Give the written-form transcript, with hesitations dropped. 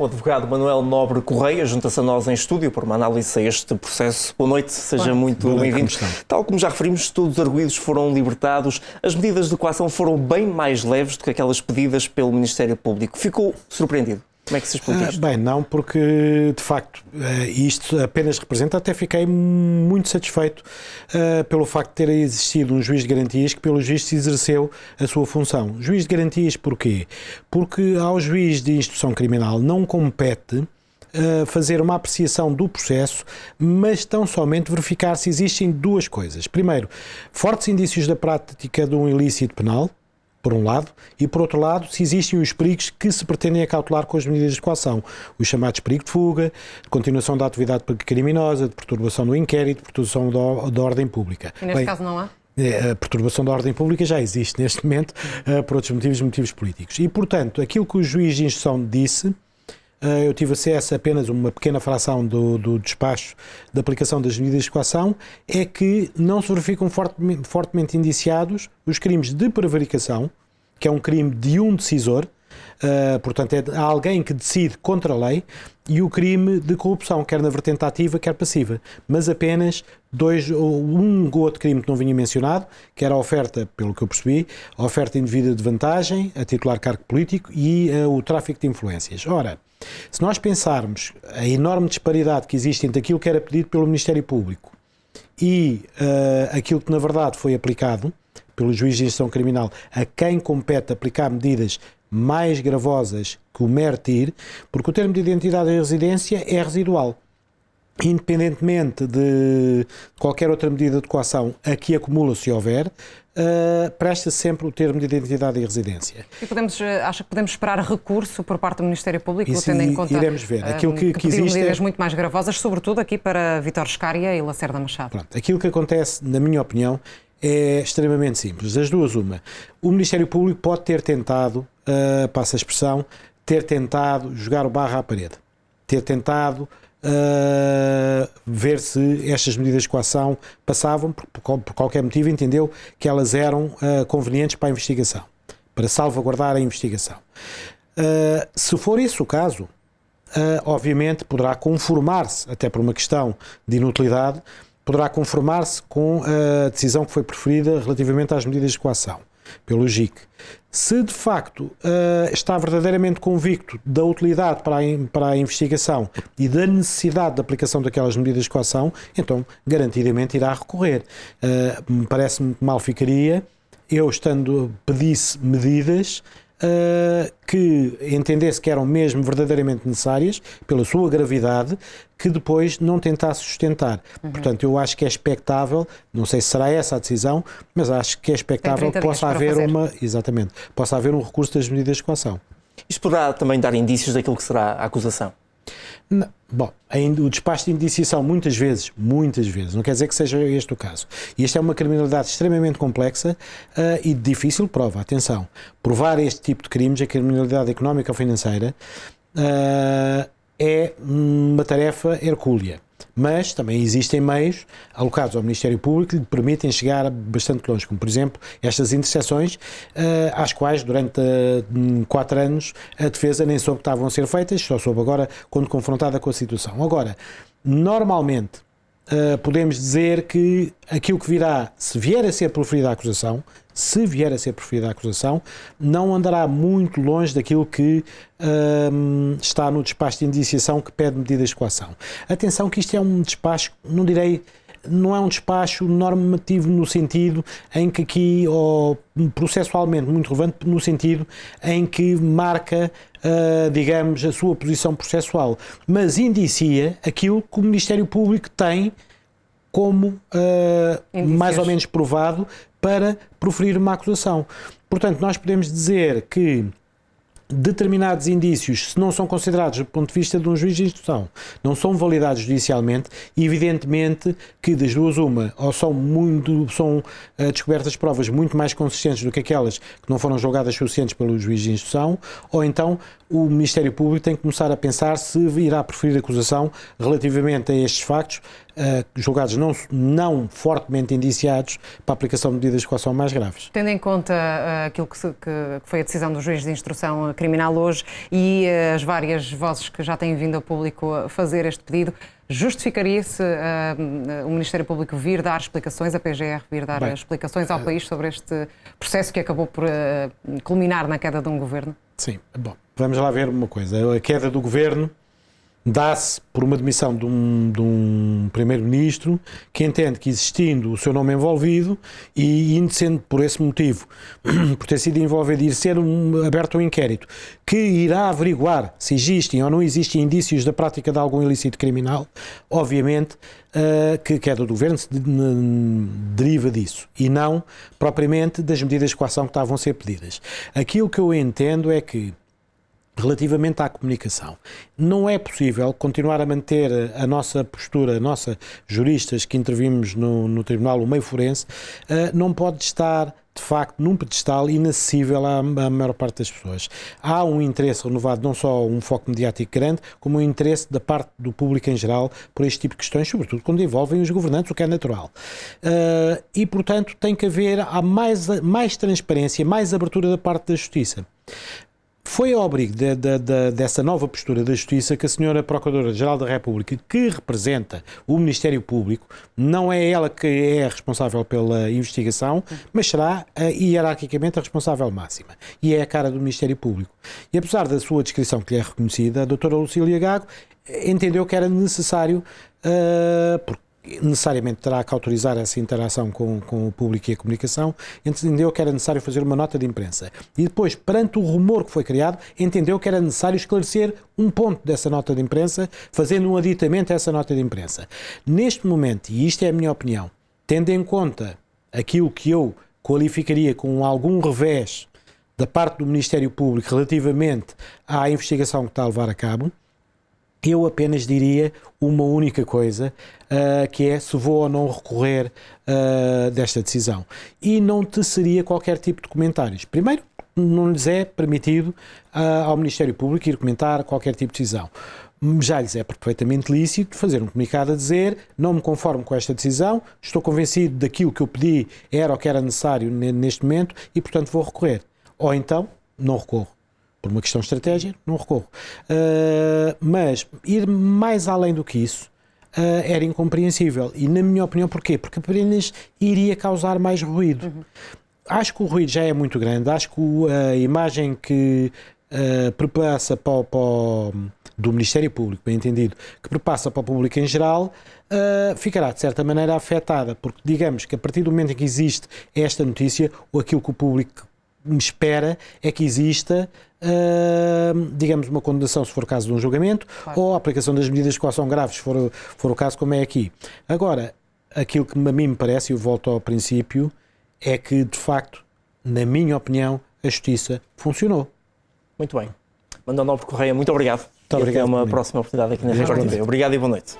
O advogado Manuel Nobre Correia junta-se a nós em estúdio para uma análise a este processo. Boa noite, seja muito bem-vindo. Tal como já referimos, todos os arguidos foram libertados. As medidas de coação foram bem mais leves do que aquelas pedidas pelo Ministério Público. Ficou surpreendido? Como é que se explica isto? Bem, não, porque de facto isto apenas representa, até fiquei muito satisfeito pelo facto de ter existido um juiz de garantias que pelos vistos exerceu a sua função. Juiz de garantias porquê? Porque ao juiz de instrução criminal não compete fazer uma apreciação do processo, mas tão somente verificar se existem duas coisas. Primeiro, fortes indícios da prática de um ilícito penal, por um lado, e por outro lado, se existem os perigos que se pretendem acautelar com as medidas de coação, os chamados perigos de fuga, de continuação da atividade criminosa, de perturbação do inquérito, de perturbação da ordem pública. E neste caso não há? A perturbação da ordem pública já existe neste momento, por outros motivos políticos. E, portanto, aquilo que o juiz de instrução disse, eu tive acesso a apenas uma pequena fração do despacho de aplicação das medidas de coação, é que não se verificam fortemente indiciados os crimes de prevaricação, que é um crime de um decisor, portanto é alguém que decide contra a lei, e o crime de corrupção, quer na vertente ativa, quer passiva, mas apenas um outro crime que não vinha mencionado, que era a oferta, pelo que eu percebi, a oferta indevida de vantagem a titular cargo político e o tráfico de influências. Ora, se nós pensarmos a enorme disparidade que existe entre aquilo que era pedido pelo Ministério Público e aquilo que na verdade foi aplicado pelo juiz de instrução criminal, a quem compete aplicar medidas mais gravosas que o mero TIR, porque o termo de identidade e residência é residual. Independentemente de qualquer outra medida de coação a que acumula, se houver, presta-se sempre o termo de identidade e residência. E acha que podemos esperar recurso por parte do Ministério Público, isso tendo em conta iremos ver. Aquilo que existe medidas muito mais gravosas, sobretudo aqui para Vítor Scária e Lacerda Machado? Pronto, aquilo que acontece, na minha opinião, é extremamente simples. Das duas, uma. O Ministério Público pode ter tentado, passa a expressão, jogar o barro à parede. Ter tentado ver se estas medidas de coação passavam, por qualquer motivo entendeu que elas eram convenientes para a investigação, para salvaguardar a investigação. Se for esse o caso, obviamente poderá conformar-se, até por uma questão de inutilidade, poderá conformar-se com a decisão que foi preferida relativamente às medidas de coação pelo JIC. Se de facto está verdadeiramente convicto da utilidade para a investigação e da necessidade da aplicação daquelas medidas de coação, então garantidamente irá recorrer. Parece-me que mal ficaria eu pedisse medidas que entendesse que eram mesmo verdadeiramente necessárias, pela sua gravidade, que depois não tentasse sustentar. Portanto, eu acho que é expectável, não sei se será essa a decisão, mas acho que é expectável que possa haver um recurso das medidas de coação. Isto poderá também dar indícios daquilo que será a acusação? Não. Bom, o despacho de indiciação muitas vezes, não quer dizer que seja este o caso. E esta é uma criminalidade extremamente complexa e de difícil prova. Atenção, provar este tipo de crimes, a criminalidade económica ou financeira, é uma tarefa hercúlea. Mas também existem meios alocados ao Ministério Público que lhe permitem chegar bastante longe, como por exemplo estas interseções às quais durante 4 anos a defesa nem soube que estavam a ser feitas, só soube agora quando confrontada com a situação. Agora, normalmente podemos dizer que aquilo que virá, se vier a ser proferida a acusação, não andará muito longe daquilo que está no despacho de indiciação que pede medidas de coação. Atenção que isto é um despacho, não é um despacho normativo no sentido em que aqui, ou processualmente muito relevante, no sentido em que marca, digamos, a sua posição processual, mas indicia aquilo que o Ministério Público tem como mais ou menos provado para proferir uma acusação. Portanto, nós podemos dizer que determinados indícios, se não são considerados do ponto de vista de um juiz de instrução, não são validados judicialmente, evidentemente que das duas uma, ou são descobertas provas muito mais consistentes do que aquelas que não foram julgadas suficientes pelo juiz de instrução, ou então o Ministério Público tem que começar a pensar se irá proferir acusação relativamente a estes factos, julgados não fortemente indiciados para a aplicação de medidas de coação mais graves. Tendo em conta aquilo que foi a decisão do juiz de instrução criminal hoje e as várias vozes que já têm vindo ao público a fazer este pedido, justificaria-se o Ministério Público vir dar explicações, a PGR vir dar explicações ao país sobre este processo que acabou por culminar na queda de um governo? Sim. Bom, vamos lá ver uma coisa. A queda do governo dá-se por uma demissão de um primeiro-ministro que entende que, existindo o seu nome envolvido e sendo por esse motivo, por ter sido envolvido e ser aberto um inquérito que irá averiguar se existem ou não existem indícios da prática de algum ilícito criminal, obviamente que a queda do governo se deriva disso e não propriamente das medidas de coação que estavam a ser pedidas. Aquilo que eu entendo é que, relativamente à comunicação, não é possível continuar a manter a nossa postura, a nossa juristas que intervimos no Tribunal, o meio forense, não pode estar, de facto, num pedestal inacessível à maior parte das pessoas. Há um interesse renovado, não só um foco mediático grande, como um interesse da parte do público em geral por este tipo de questões, sobretudo quando envolvem os governantes, o que é natural. E, portanto, tem que haver mais transparência, mais abertura da parte da Justiça. Foi ao abrigo dessa nova postura da Justiça que a senhora Procuradora-Geral da República, que representa o Ministério Público, não é ela que é responsável pela investigação, mas será hierarquicamente a responsável máxima. E é a cara do Ministério Público. E apesar da sua descrição que lhe é reconhecida, a doutora Lucília Gago entendeu que era necessário, porque necessariamente terá que autorizar essa interação com o público e a comunicação, entendeu que era necessário fazer uma nota de imprensa. E depois, perante o rumor que foi criado, entendeu que era necessário esclarecer um ponto dessa nota de imprensa, fazendo um aditamento a essa nota de imprensa. Neste momento, e isto é a minha opinião, tendo em conta aquilo que eu qualificaria com algum revés da parte do Ministério Público relativamente à investigação que está a levar a cabo, eu apenas diria uma única coisa, que é se vou ou não recorrer desta decisão. E não teceria qualquer tipo de comentários. Primeiro, não lhes é permitido ao Ministério Público ir comentar qualquer tipo de decisão. Já lhes é perfeitamente lícito fazer um comunicado a dizer: não me conformo com esta decisão, estou convencido daquilo que eu pedi era o que era necessário neste momento e, portanto, vou recorrer. Ou então, não recorro. Por uma questão de estratégia, não recorro. Mas ir mais além do que isso era incompreensível. E, na minha opinião, porquê? Porque apenas iria causar mais ruído. Acho que o ruído já é muito grande. Acho que a imagem que perpassa do Ministério Público, bem entendido, que perpassa para o público em geral, ficará, de certa maneira, afetada. Porque, digamos que a partir do momento em que existe esta notícia, ou aquilo que o público espera é que exista, digamos, uma condenação, se for o caso de um julgamento, claro, ou a aplicação das medidas de coação graves, se for o caso, como é aqui. Agora, aquilo que a mim me parece, e eu volto ao princípio, é que, de facto, na minha opinião, a Justiça funcionou. Muito bem. Manuel Nobre Correia, muito obrigado. Muito obrigado. Até uma próxima oportunidade aqui na Record TV. Obrigado e boa noite.